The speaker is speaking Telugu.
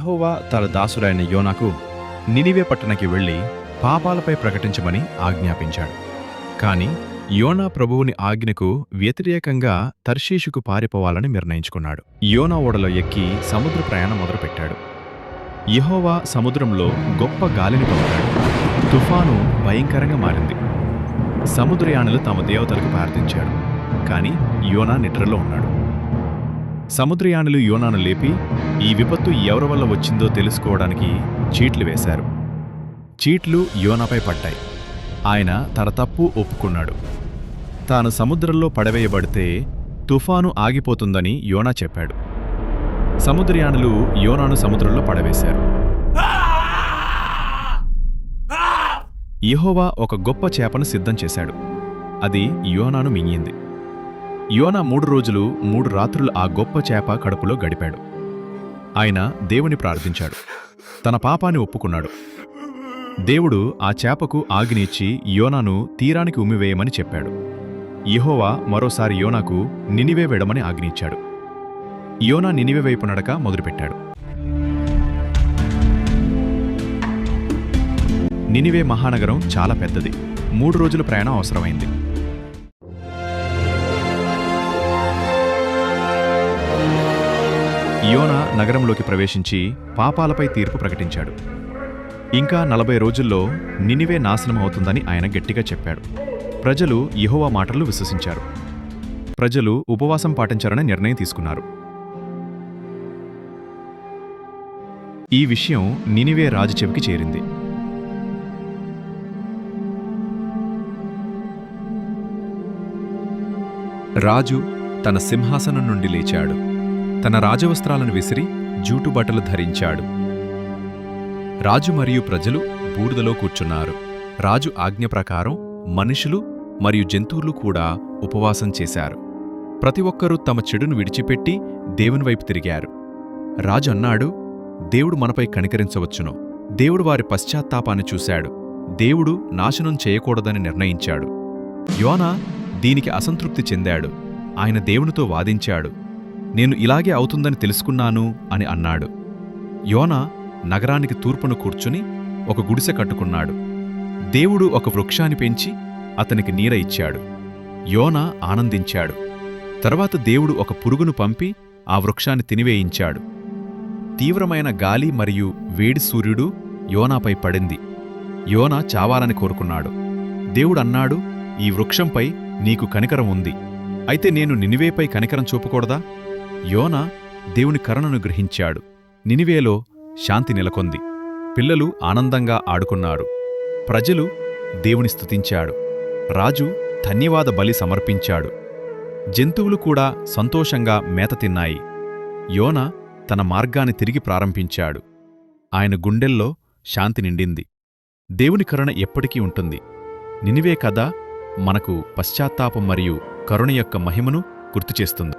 యెహోవా తన దాసుడైన యోనాకు నినివే పట్టణకి వెళ్లి పాపాలపై ప్రకటించమని ఆజ్ఞాపించాడు. కాని యోనా ప్రభువుని ఆజ్ఞకు వ్యతిరేకంగా తర్షీషుకు పారిపోవాలని నిర్ణయించుకున్నాడు. యోనా ఓడలో ఎక్కి సముద్ర ప్రయాణం మొదలుపెట్టాడు. యెహోవా సముద్రంలో గొప్ప గాలిని పంపాడు. తుఫాను భయంకరంగా మారింది. సముద్రయానులు తమ దేవతలకు ప్రార్థించారు. కాని యోనా నిద్రలో ఉన్నాడు. సముద్రయానులు యోనాను లేపి ఈ విపత్తు ఎవరి వల్ల వచ్చిందో తెలుసుకోవడానికి చీట్లు వేశారు. చీట్లు యోనాపై పడ్డాయి. ఆయన తన తప్పు ఒప్పుకున్నాడు. తాను సముద్రంలో పడవేయబడితే తుఫాను ఆగిపోతుందని యోనా చెప్పాడు. సముద్రయానులు యోనాను సముద్రంలో పడవేశారు. యెహోవా ఒక గొప్ప చేపను సిద్ధం చేశాడు. అది యోనాను మింగింది. యోనా 3 రోజులు 3 రాత్రులు ఆ గొప్ప చేప కడుపులో గడిపాడు. ఆయన దేవుని ప్రార్థించాడు. తన పాపాన్ని ఒప్పుకున్నాడు. దేవుడు ఆ చేపకు ఆజ్ఞ ఇచ్చి యోనాను తీరానికి ఉమ్మివేయమని చెప్పాడు. యెహోవా మరోసారి యోనాకు నినివే వెడమని ఆజ్ఞ ఇచ్చాడు. యోనా నినివే వైపు నడక మొదలుపెట్టాడు. నినివే మహానగరం చాలా పెద్దది. 3 రోజుల ప్రయాణం అవసరమైంది. యోనా నగరంలోకి ప్రవేశించి పాపాలపై తీర్పు ప్రకటించాడు. ఇంకా 40 రోజుల్లో నినివే నాశనం అవుతుందని ఆయన గట్టిగా చెప్పాడు. ప్రజలు యెహోవా మాటలు విశ్వసించారు. ప్రజలు ఉపవాసం పాటించాలని నిర్ణయం తీసుకున్నారు. ఈ విషయం నినివే రాజు చెవికి చేరింది. రాజు తన సింహాసనం నుండి లేచాడు. తన రాజవస్త్రాలను విసిరి జూటు బట్టలు ధరించాడు. రాజు మరియు ప్రజలు బూడిదలో కూర్చున్నారు. రాజు ఆజ్ఞ ప్రకారం మనుషులు మరియు జంతువులు కూడా ఉపవాసం చేశారు. ప్రతి ఒక్కరూ తమ చెడును విడిచిపెట్టి దేవుని వైపు తిరిగారు. రాజు అన్నాడు, దేవుడు మనపై కనికరించవచ్చును. దేవుడు వారి పశ్చాత్తాపాన్ని చూశాడు. దేవుడు నాశనం చేయకూడదని నిర్ణయించాడు. యోనా దీనికి అసంతృప్తి చెందాడు. ఆయన దేవునితో వాదించాడు. నేను ఇలాగే అవుతుందని తెలుసుకున్నాను అని అన్నాడు. యోనా నగరానికి తూర్పును కూర్చుని ఒక గుడిసె కట్టుకున్నాడు. దేవుడు ఒక వృక్షాన్ని పెంచి అతనికి నీడ ఇచ్చాడు. యోనా ఆనందించాడు. తర్వాత దేవుడు ఒక పురుగును పంపి ఆ వృక్షాన్ని తినివేయించాడు. తీవ్రమైన గాలి మరియు వేడి సూర్యుడు యోనాపై పడింది. యోనా చావాలని కోరుకున్నాడు. దేవుడన్నాడు, ఈ వృక్షంపై నీకు కనికరం ఉంది. అయితే నేను నినివేపై కనికరం చూపకూడదా? యోనా దేవుని కరుణను గ్రహించాడు. నినివేలో శాంతి నెలకొంది. పిల్లలు ఆనందంగా ఆడుకున్నారు. ప్రజలు దేవుని స్తుతించాడు. రాజు ధన్యవాద బలి సమర్పించాడు. జంతువులు కూడా సంతోషంగా మేత తిన్నాయి. యోనా తన మార్గాన్ని తిరిగి ప్రారంభించాడు. ఆయన గుండెల్లో శాంతి నిండింది. దేవుని కరుణ ఎప్పటికీ ఉంటుంది. నినివే కథ మనకు పశ్చాత్తాపం మరియు కరుణ యొక్క మహిమను గుర్తుచేస్తుంది.